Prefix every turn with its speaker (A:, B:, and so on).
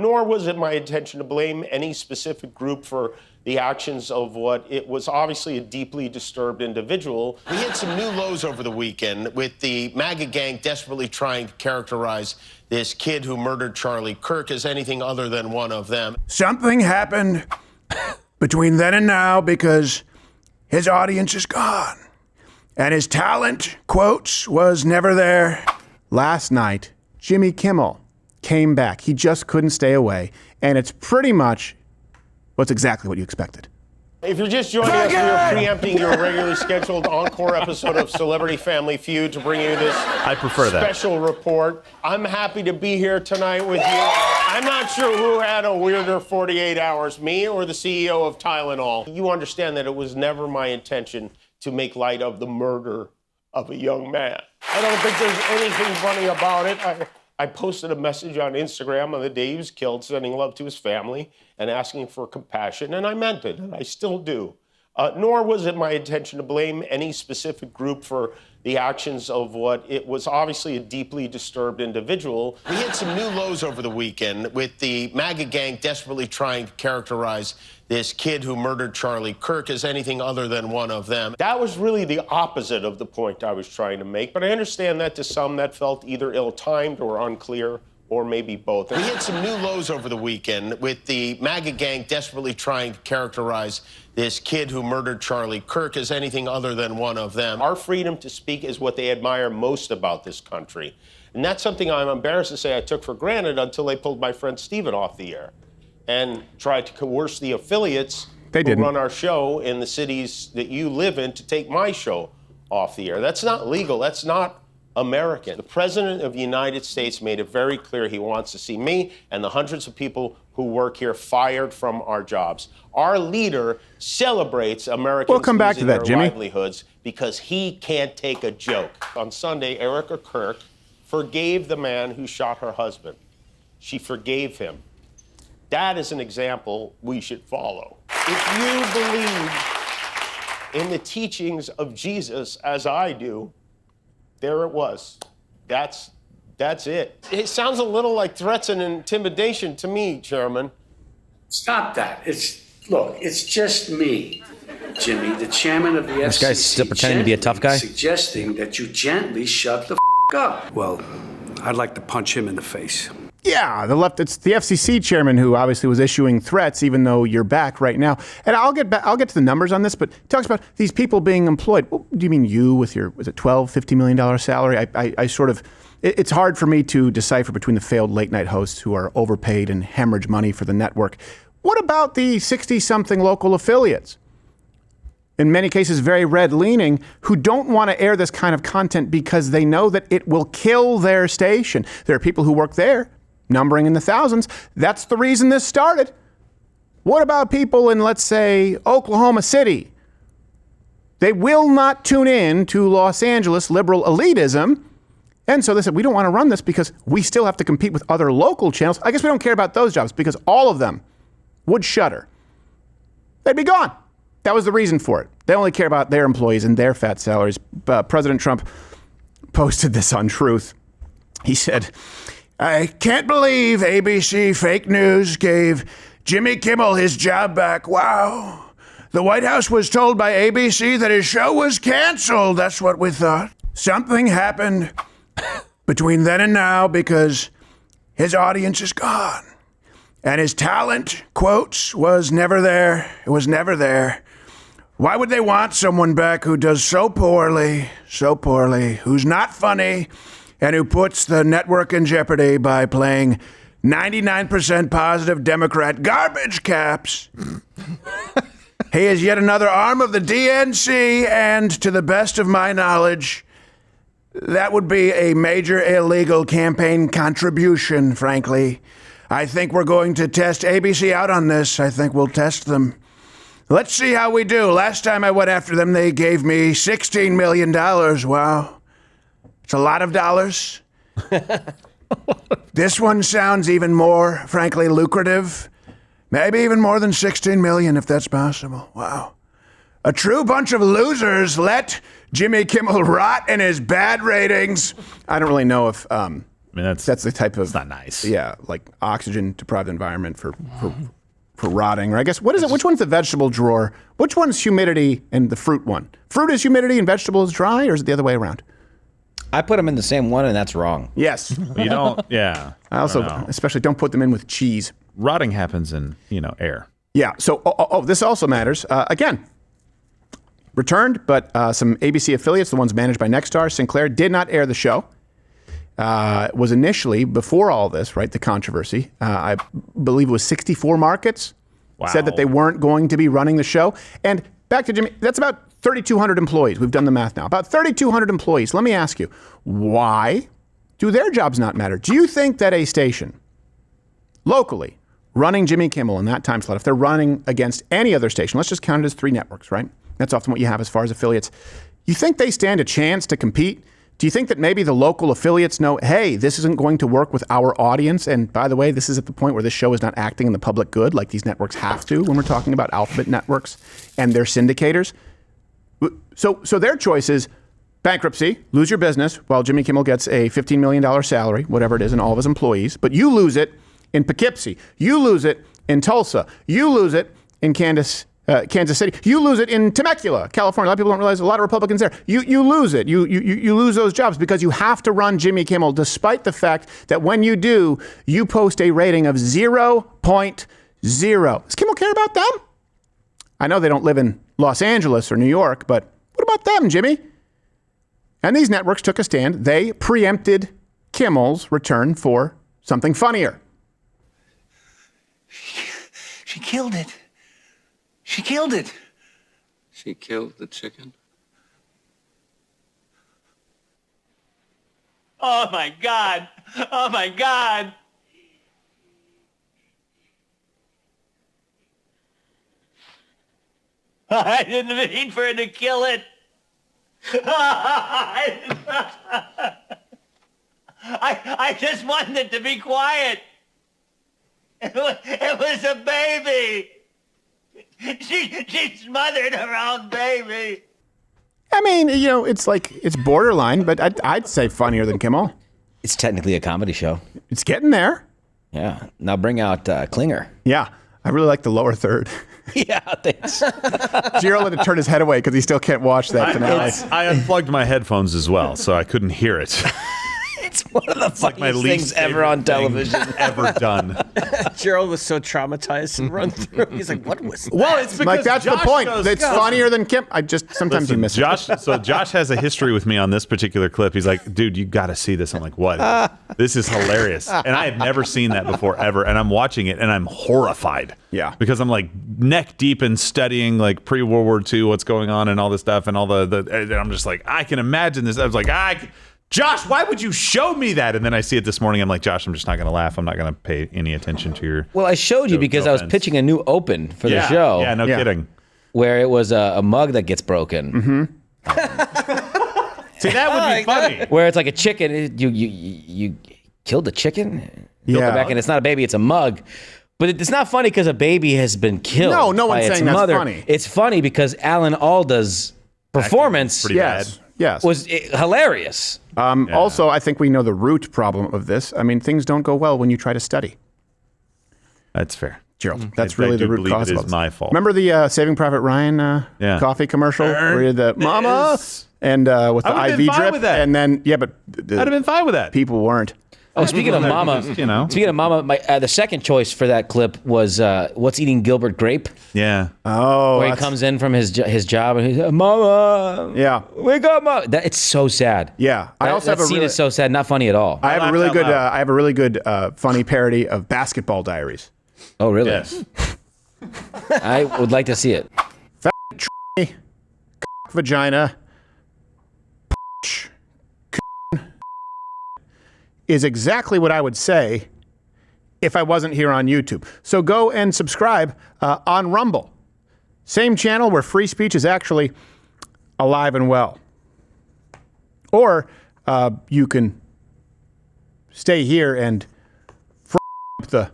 A: nor was it my intention to blame any specific group for the actions of what it was obviously a deeply disturbed individual.
B: We hit some new lows over the weekend with the MAGA gang desperately trying to characterize this kid who murdered Charlie Kirk as anything other than one of them.
C: Something happened between then and now because his audience is gone. And his talent, quotes, was never there. Last night, Jimmy Kimmel came back. He just couldn't stay away. And it's pretty much what's exactly what you expected.
A: If you're just joining us, we are preempting your regularly scheduled encore episode of Celebrity Family Feud to bring you this special report. I'm happy to be here tonight with you. I'm not sure who had a weirder 48 hours, me or the CEO of Tylenol. You understand that it was never my intention to make light of the murder of a young man. I don't think there's anything funny about it. I posted a message on Instagram on the day he was killed, sending love to his family and asking for compassion, and I meant it, and I still do. Nor was it my intention to blame any specific group for the actions of what it was obviously a deeply disturbed individual.
B: We hit some new lows over the weekend with the MAGA gang desperately trying to characterize this kid who murdered Charlie Kirk as anything other than one of them.
A: That was really the opposite of the point I was trying to make, but I understand that to some that felt either ill-timed or unclear, or maybe both.
B: We hit some new lows over the weekend with the MAGA gang desperately trying to characterize this kid who murdered Charlie Kirk as anything other than one of them.
A: Our freedom to speak is what they admire most about this country. And that's something I'm embarrassed to say I took for granted until they pulled my friend Steven off the air and tried to coerce the affiliates who run our show in the cities that you live in to take my show off the air. That's not legal. That's not American. The President of the United States made it very clear he wants to see me and the hundreds of people who work here fired from our jobs. Our leader celebrates Americans losing their livelihoods because he can't take a joke. On Sunday, Erica Kirk forgave the man who shot her husband. She forgave him. That is an example we should follow. If you believe in the teachings of Jesus as I do, there it was. That's it. It sounds a little like threats and intimidation to me, Chairman.
D: Stop that. It's just me, Jimmy, the chairman of the FCC.
E: This guy's still pretending to be a tough guy?
D: Suggesting that you gently shut the up. Well, I'd like to punch him in the face.
C: Yeah, it's the FCC chairman who obviously was issuing threats, even though you're back right now. And I'll get to the numbers on this, but it talks about these people being employed. Well, do you mean you with your, was it $12, $50 million salary? I sort of, it's hard for me to decipher between the failed late night hosts who are overpaid and hemorrhage money for the network. What about the 60-something local affiliates? In many cases, very red-leaning, who don't want to air this kind of content because they know that it will kill their station. There are people who work there, numbering in the thousands. That's the reason this started. What about people in, let's say, Oklahoma City? They will not tune in to Los Angeles liberal elitism. And so they said, we don't want to run this because we still have to compete with other local channels. I guess we don't care about those jobs because all of them would shutter. They'd be gone. That was the reason for it. They only care about their employees and their fat salaries. President Trump posted this on Truth. He said, I can't believe ABC fake news gave Jimmy Kimmel his job back. Wow. The White House was told by ABC that his show was canceled. That's what we thought. Something happened between then and now because his audience is gone. And his talent, quotes, was never there. It was never there. Why would they want someone back who does so poorly, who's not funny, and who puts the network in jeopardy by playing 99% positive Democrat garbage caps? He is yet another arm of the DNC, and to the best of my knowledge, that would be a major illegal campaign contribution, frankly. I think we're going to test ABC out on this. I think we'll test them. Let's see how we do. Last time I went after them, they gave me $16 million. Wow. It's a lot of dollars. This one sounds even more, frankly, lucrative. Maybe even more than 16 million, if that's possible. Wow. A true bunch of losers. Let Jimmy Kimmel rot in his bad ratings. I don't really know if
F: I mean, that's
C: the type of.
F: It's not nice.
C: Yeah, like oxygen deprived environment for rotting. Or I guess what is it? Which one's the vegetable drawer? Which one's humidity and the fruit one? Fruit is humidity and vegetable is dry, or is it the other way around?
E: I put them in the same one, and that's wrong.
C: Yes.
F: You don't. Yeah.
C: I also,
F: don't know.
C: especially, don't put them in with cheese.
F: Rotting happens in air.
C: Yeah. So, this also matters. Again, returned, but some ABC affiliates, the ones managed by Nexstar, Sinclair, did not air the show. Was initially, before all this, right, the controversy, I believe it was 64 markets said that they weren't going to be running the show. And back to Jimmy, that's about 3,200 employees. We've done the math now. About 3,200 employees. Let me ask you, why do their jobs not matter? Do you think that a station locally running Jimmy Kimmel in that time slot, if they're running against any other station, let's just count it as 3 networks, right? That's often what you have as far as affiliates. You think they stand a chance to compete? Do you think that maybe the local affiliates know, hey, this isn't going to work with our audience? And by the way, this is at the point where this show is not acting in the public good like these networks have to when we're talking about alphabet networks and their syndicators. So their choice is bankruptcy, lose your business while Jimmy Kimmel gets a $15 million salary, whatever it is, and all of his employees. But you lose it in Poughkeepsie. You lose it in Tulsa. You lose it in Kansas City. You lose it in Temecula, California. A lot of people don't realize a lot of Republicans there. You lose it. You lose those jobs because you have to run Jimmy Kimmel, despite the fact that when you do, you post a rating of 0.0. Does Kimmel care about them? I know they don't live in Los Angeles or New York, but what about them, Jimmy? And these networks took a stand. They preempted Kimmel's return for something funnier.
G: She killed it. She killed it.
H: She killed the chicken?
G: Oh, my God. Oh, my God. I didn't mean for her to kill it. I just wanted it to be quiet. It was a baby. She smothered her own baby.
C: I mean, it's borderline, but I'd say funnier than Kimmel.
E: It's technically a comedy show.
C: It's getting there.
E: Yeah. Now bring out Klinger.
C: Yeah. I really like the lower third.
E: Yeah, thanks.
C: Gerald had to turn his head away because he still can't watch that finale.
F: I unplugged my headphones as well, so I couldn't hear it.
E: It's one of the funniest
F: my
E: things
F: least
E: ever on television.
F: Ever done.
I: Gerald was so traumatized and run through. He's like, "What was that?"
F: Well, it's because
C: that's
F: Josh
C: the point.
F: goes,
C: It's funnier than Kim. Sometimes you miss
F: Josh,
C: it.
F: So Josh has a history with me on this particular clip. He's like, dude, you got to see this. I'm like, what? This is hilarious. And I had never seen that before ever. And I'm watching it and I'm horrified.
C: Yeah.
F: Because I'm like neck deep in studying like pre-World War II, what's going on and all this stuff and all and I'm just like, I can imagine this. I was like, Josh, why would you show me that? And then I see it this morning. I'm like, Josh, I'm just not going to laugh. I'm not going to pay any attention to your.
E: Well, I showed you because I was pitching a new open for the show.
F: Yeah, no kidding.
E: Where it was a mug that gets broken.
F: Mm-hmm. See, that would be funny.
E: Where it's like a chicken. You killed the chicken?
C: Yeah.
E: Back and it's not a baby, it's a mug. But it's not funny because a baby has been killed.
C: No
E: by
C: one's
E: its
C: saying that's
E: mother.
C: funny.
E: It's funny because Alan Alda's performance
F: pretty bad.
C: Yes.
E: was hilarious.
C: Also, I think we know the root problem of this. I mean, things don't go well when you try to study.
F: That's fair.
C: Gerald, that's really the root cause
F: it
C: of
F: is
C: this.
F: my fault.
C: Remember the Saving Private Ryan coffee commercial where you had the mama and with the
F: I would've
C: IV
F: been fine
C: drip?
F: with that.
C: And then,
F: I'd have been fine with that.
C: people weren't.
E: Oh, speaking of mama, Speaking of mama, the second choice for that clip was "What's Eating Gilbert Grape,"
F: Yeah.
C: Oh,
E: where he comes in from his job and he's "Mama,
C: Yeah.
E: wake up, Mama." It's so sad.
C: Yeah. I also
E: that
C: have a
E: scene
C: really,
E: is so sad, not funny at all.
C: I have a
F: laughed
C: really
F: out
C: good.
F: loud.
C: I have a really good funny parody of Basketball Diaries.
E: Oh, really?
F: Yes.
E: I would like to see it.
C: Vagina is exactly what I would say if I wasn't here on YouTube. So go and subscribe on Rumble. Same channel where free speech is actually alive and well. Or you can stay here and the